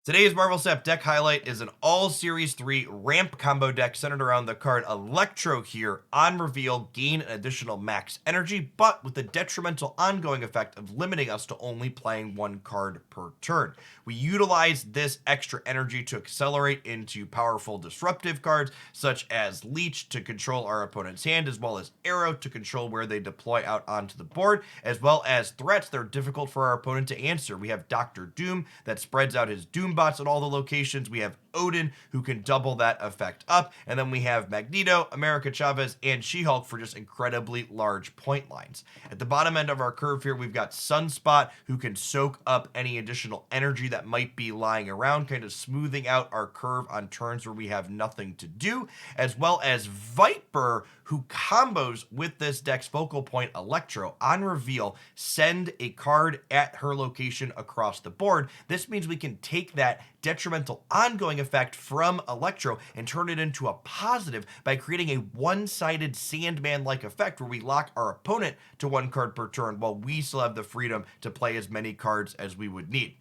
Today's Marvel Snap deck highlight is an all Series 3 ramp combo deck centered around the card Electro here. On reveal, gain an additional max energy, but with the detrimental ongoing effect of limiting us to only playing one card per turn. We utilize this extra energy to accelerate into powerful disruptive cards, such as Leech to control our opponent's hand, as well as Arrow to control where they deploy out onto the board, as well as threats that are difficult for our opponent to answer. We have Dr. Doom that spreads out his Doom bots at all the locations. We have Odin, who can double that effect up, and then we have Magneto, America Chavez, and She-Hulk for just incredibly large point lines. At the bottom end of our curve here, we've got Sunspot, who can soak up any additional energy that might be lying around, kind of smoothing out our curve on turns where we have nothing to do, as well as Viper, who combos with this deck's focal point Electro. On reveal, send a card at her location across the board. This means we can take that detrimental ongoing effect from Electro and turn it into a positive by creating a one-sided Sandman-like effect where we lock our opponent to one card per turn while we still have the freedom to play as many cards as we would need.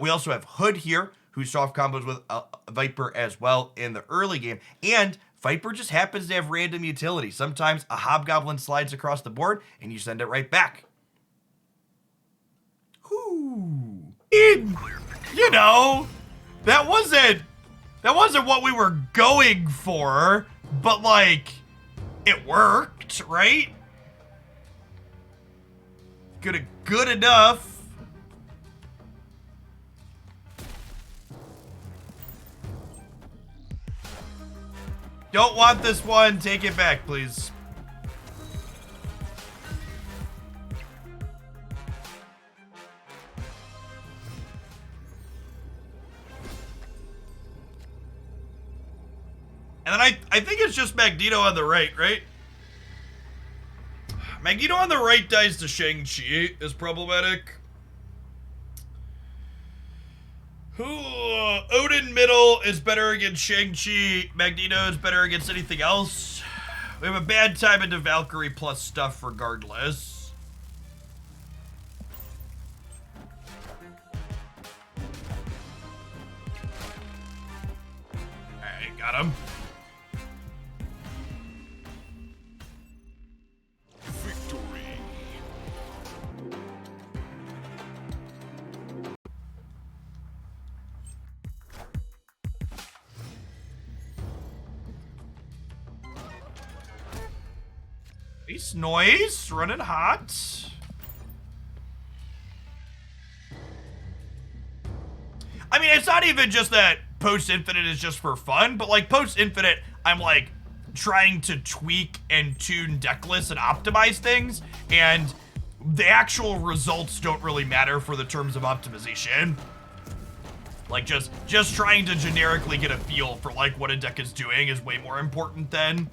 We also have Hood here, who soft combos with Viper as well in the early game, and Viper just happens to have random utility. Sometimes a Hobgoblin slides across the board and you send it right back. Whoo! You know, that wasn't what we were going for, but like, it worked, right? Good enough. Don't want this one. Take it back, please. And then I think it's just Magneto on the right? Magneto on the right dies to Shang-Chi is problematic. Odin middle is better against Shang-Chi. Magneto is better against anything else. We have a bad time into Valkyrie plus stuff regardless. Alright, got him. Nice noise, running hot. I mean, it's not even just that post-infinite is just for fun, but like post-infinite, I'm like trying to tweak and tune deck lists and optimize things, and the actual results don't really matter for the terms of optimization. Like just trying to generically get a feel for like what a deck is doing is way more important than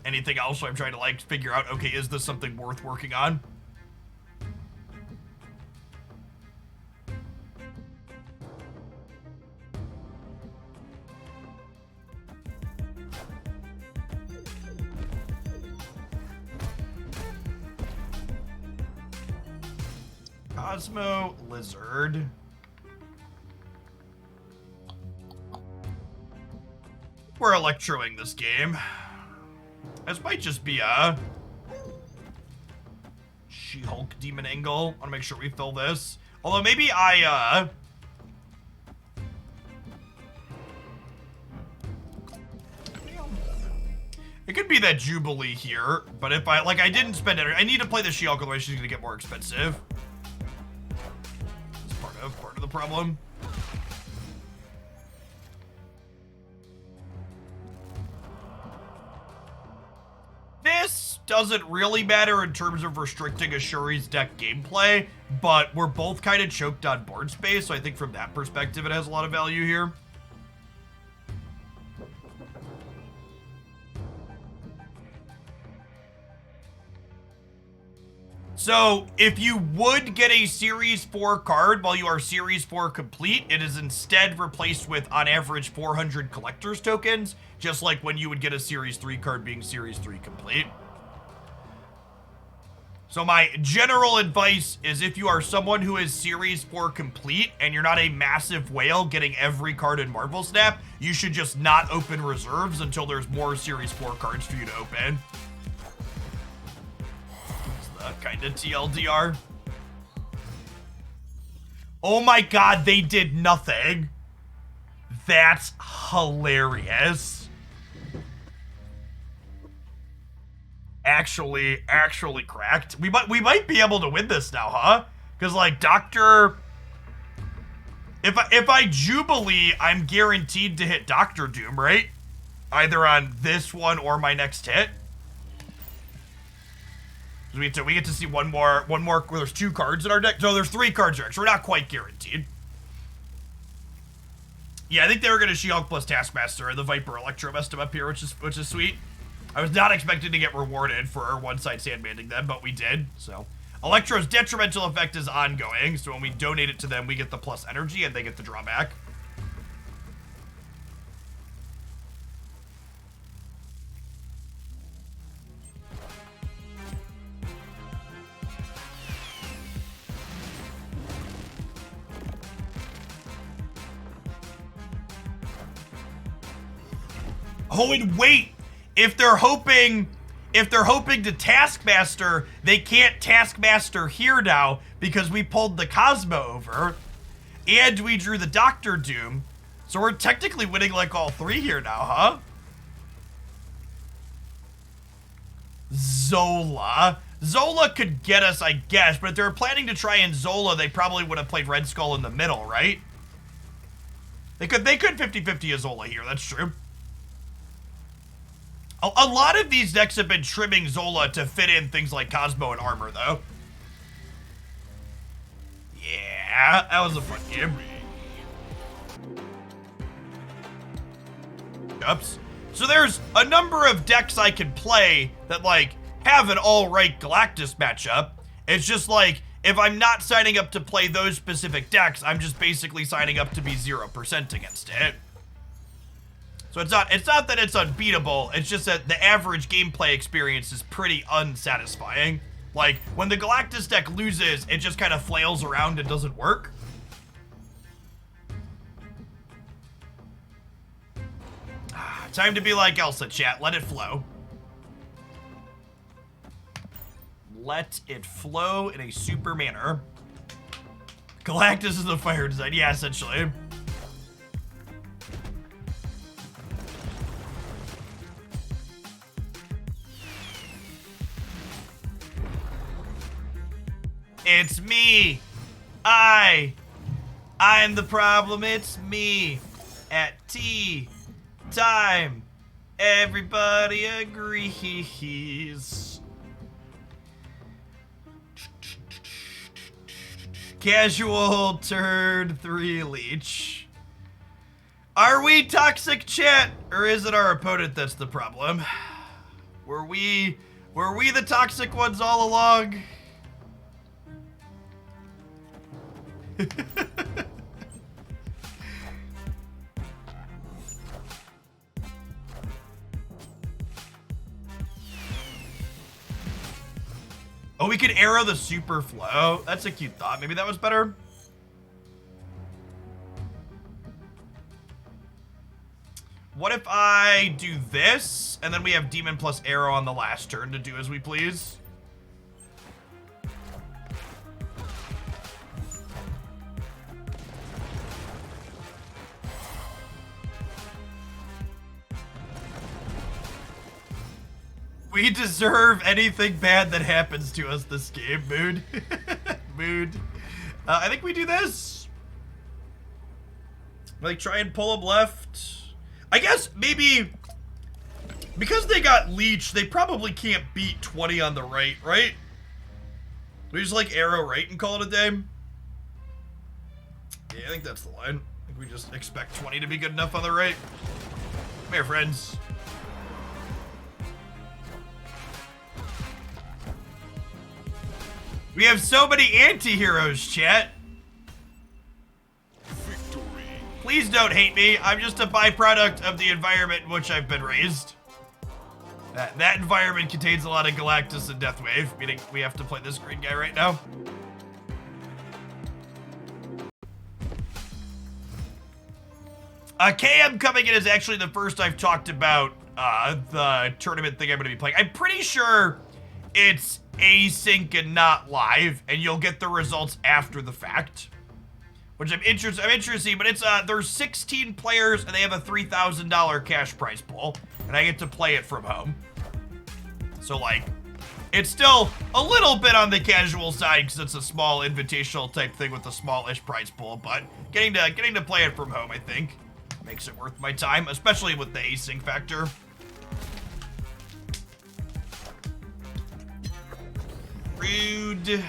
anything else. So I'm trying to like figure out, okay, is this something worth working on? Cosmo Lizard. We're electroing this game. This might just be a She-Hulk Demon Angle. I want to make sure we fill this. Although maybe it could be that Jubilee here, but if I didn't spend it, I need to play the She-Hulk, otherwise she's gonna get more expensive. It's part of the problem. This doesn't really matter in terms of restricting a Shuri's deck gameplay, but we're both kind of choked on board space, so I think from that perspective it has a lot of value here. So, if you would get a Series 4 card while you are Series 4 complete, it is instead replaced with, on average, 400 Collector's Tokens, just like when you would get a Series 3 card being Series 3 complete. So my general advice is if you are someone who is Series 4 complete and you're not a massive whale getting every card in Marvel Snap, you should just not open reserves until there's more Series 4 cards for you to open. It's the kind of TLDR. Oh my god, they did nothing. That's hilarious. Actually cracked. We might be able to win this now, huh? Because like Doctor, if I Jubilee, I'm guaranteed to hit Doctor Doom, right? Either on this one or my next hit. We get to see one more. Well, there's 2 cards in our deck. No, there's 3 cards in our deck, so we're not quite guaranteed. Yeah, I think they were gonna She-Hulk plus Taskmaster, and the Viper Electro messed him up here, which is sweet. I was not expecting to get rewarded for our one-side sandbanding them, but we did. So Electro's detrimental effect is ongoing. So when we donate it to them, we get the plus energy, and they get the drawback. Oh, and wait, if they're hoping to Taskmaster, they can't Taskmaster here now because we pulled the Cosmo over and we drew the Doctor Doom. So we're technically winning like all 3 here now, huh? Zola. Zola could get us, I guess, but if they were planning to try in Zola, they probably would have played Red Skull in the middle, right? They could 50-50 a Zola here, that's true. A lot of these decks have been trimming Zola to fit in things like Cosmo and Armor, though. Yeah, that was a fun game. Oops. So there's a number of decks I can play that, like, have an alright Galactus matchup. It's just like, if I'm not signing up to play those specific decks, I'm just basically signing up to be 0% against it. So it's not that it's unbeatable, it's just that the average gameplay experience is pretty unsatisfying. Like, when the Galactus deck loses, it just kind of flails around and doesn't work. Time to be like Elsa, chat. Let it flow. Let it flow in a super manner. Galactus is the fire design. Yeah, essentially. It's me. I'm the problem. It's me. At tea time, everybody agrees. Casual turn 3 leech. Are we toxic, chat, or is it our opponent that's the problem? Were we the toxic ones all along? Oh, we could arrow the super flow. That's a cute thought. Maybe that was better. What if I do this, and then we have demon plus arrow on the last turn to do as we please? We deserve anything bad that happens to us this game, Mood. Mood. I think we do this. Like, try and pull them left. I guess maybe because they got leech, they probably can't beat 20 on the right? We just like arrow right and call it a day. Yeah, I think that's the line. I think we just expect 20 to be good enough on the right. Come here, friends. We have so many anti-heroes, chat. Victory. Please don't hate me. I'm just a byproduct of the environment in which I've been raised. That environment contains a lot of Galactus and Deathwave, meaning we have to play this green guy right now. KM coming in is actually the first I've talked about the tournament thing I'm going to be playing. I'm pretty sure it's async and not live, and you'll get the results after the fact, which I'm interested, but it's there's 16 players and they have a $3,000 cash prize pool, and I get to play it from home. So like, it's still a little bit on the casual side because it's a small invitational type thing with a smallish prize pool, but getting to play it from home, I think, makes it worth my time, especially with the async factor. Rude.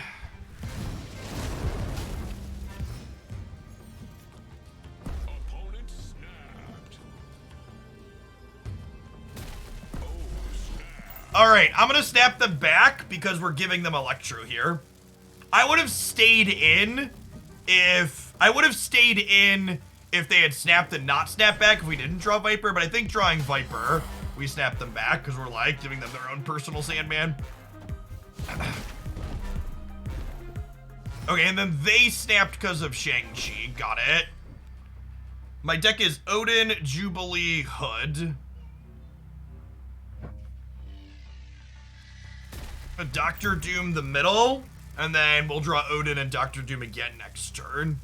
All right, I'm gonna snap them back because we're giving them Electro here. I would have stayed in if they had snapped and not snapped back if we didn't draw Viper, but I think drawing Viper, we snapped them back because we're like giving them their own personal Sandman. Okay, and then they snapped because of Shang-Chi. Got it. My deck is Odin, Jubilee, Hood. A Doctor Doom the middle, and then we'll draw Odin and Doctor Doom again next turn.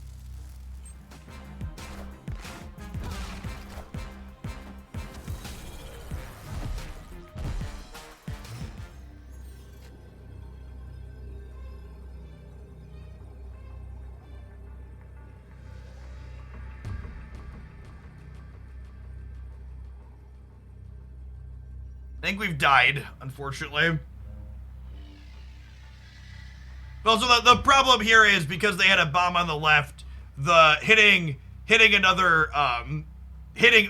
I think we've died, unfortunately. Well, so the problem here is because they had a bomb on the left, the hitting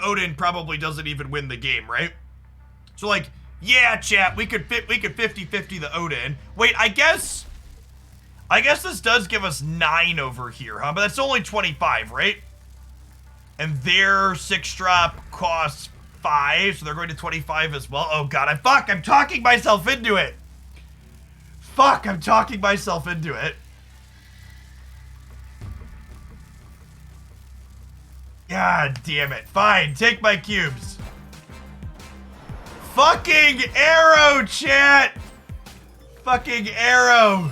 Odin probably doesn't even win the game, right? So like, yeah, chat, we could 50-50 the Odin. Wait, I guess this does give us 9 over here, huh? But that's only 25, right? And their 6-drop costs 5, so they're going to 25 as well. Oh god, I'm talking myself into it. Fuck, I'm talking myself into it. God damn it. Fine, take my cubes. Fucking arrow, chat! Fucking arrow.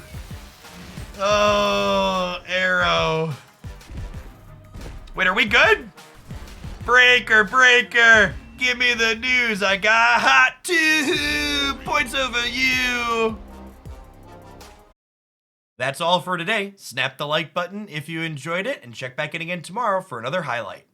Oh, arrow. Wait, are we good? Breaker. Give me the news. I got 2 points over you. That's all for today. Snap the like button if you enjoyed it, and check back in again tomorrow for another highlight.